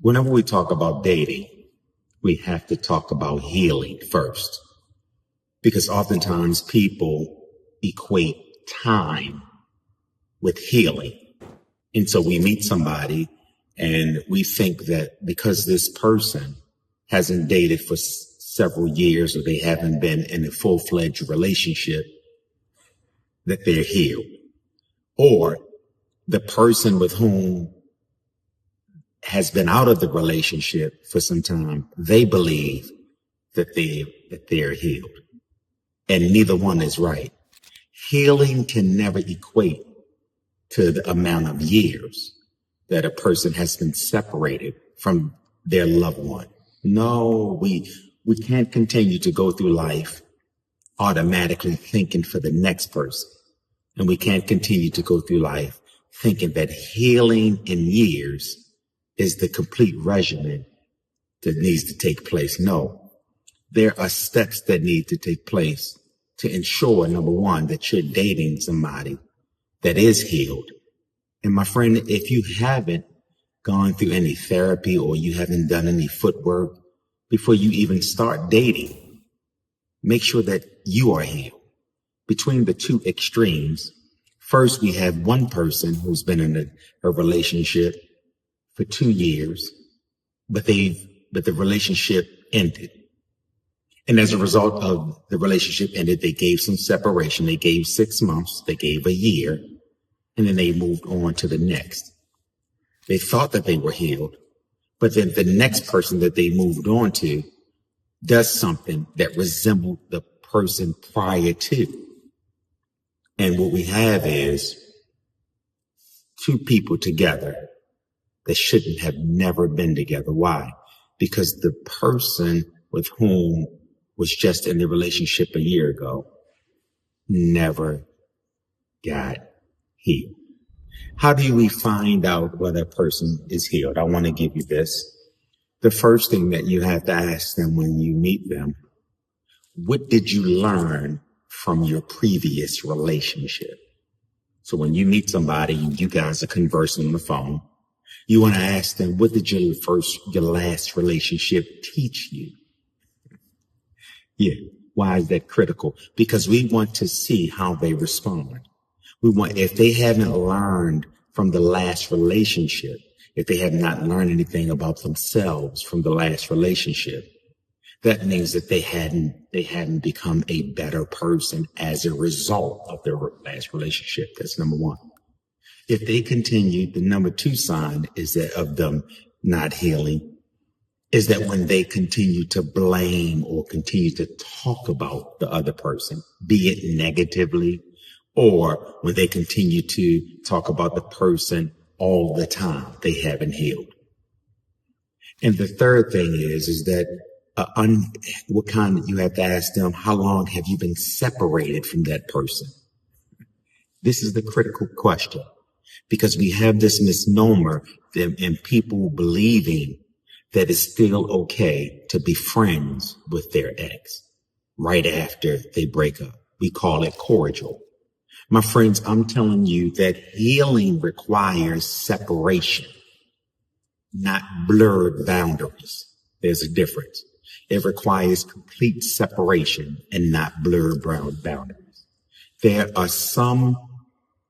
Whenever we talk about dating, we have to talk about healing first, because oftentimes people equate time with healing. And so we meet somebody and we think that because this person hasn't dated for several years or they haven't been in a full-fledged relationship, that they're healed. Or the person with whom has been out of the relationship for some time, they believe that they're healed. And neither one is right. Healing can never equate to the amount of years that a person has been separated from their loved one. No, we can't continue to go through life automatically thinking for the next person. And we can't continue to go through life thinking that healing in years is the complete regimen that needs to take place. No, there are steps that need to take place to ensure, number one, that you're dating somebody that is healed. And my friend, if you haven't gone through any therapy or you haven't done any footwork before you even start dating, make sure that you are healed. Between the two extremes, first we have one person who's been in a relationship for 2 years, but the relationship ended. And as a result of the relationship ended, they gave some separation. They gave 6 months, they gave a year, and then they moved on to the next. They thought that they were healed, but then the next person that they moved on to does something that resembled the person prior to. And what we have is two people together that shouldn't have never been together. Why? Because the person with whom was just in the relationship a year ago never got healed. How do we find out whether a person is healed? I want to give you this. The first thing that you have to ask them when you meet them, what did you learn from your previous relationship? So when you meet somebody, you guys are conversing on the phone, you want to ask them, what did your last relationship teach you? Yeah. Why is that critical? Because we want to see how they respond. If they haven't learned from the last relationship, if they have not learned anything about themselves from the last relationship, that means that they hadn't become a better person as a result of their last relationship. That's number one. If they continue, the number two sign is that of them not healing is that when they continue to blame or continue to talk about the other person, be it negatively, or when they continue to talk about the person all the time, they haven't healed. And the third thing is that you have to ask them, how long have you been separated from that person? This is the critical question, because we have this misnomer and people believing that it's still okay to be friends with their ex right after they break up. We call it cordial. My friends, I'm telling you that healing requires separation, not blurred boundaries. There's a difference. It requires complete separation and not blurred boundaries. There are some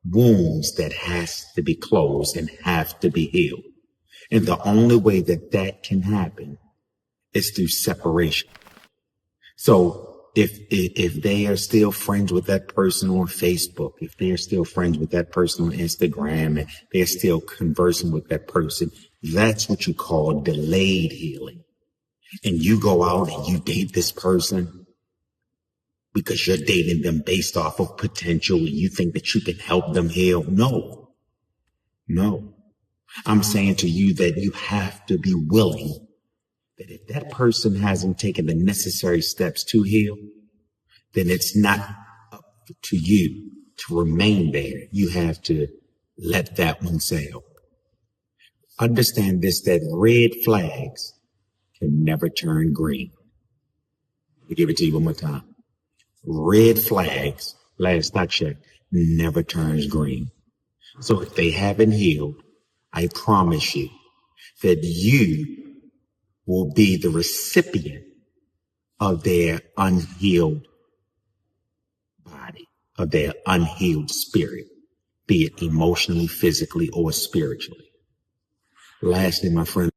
wounds that has to be closed and have to be healed. And the only way that can happen is through separation. So if they are still friends with that person on Facebook, if they are still friends with that person on Instagram, and they're still conversing with that person, that's what you call delayed healing. And you go out and you date this person because you're dating them based off of potential and you think that you can help them heal. No. I'm saying to you that you have to be willing that if that person hasn't taken the necessary steps to heal, then it's not up to you to remain there. You have to let that one sail. Understand this, that red flags can never turn green. I'll give it to you one more time. Red flags, last I checked, never turns green. So if they haven't healed, I promise you that you will be the recipient of their unhealed body, of their unhealed spirit, be it emotionally, physically, or spiritually. Lastly, my friend,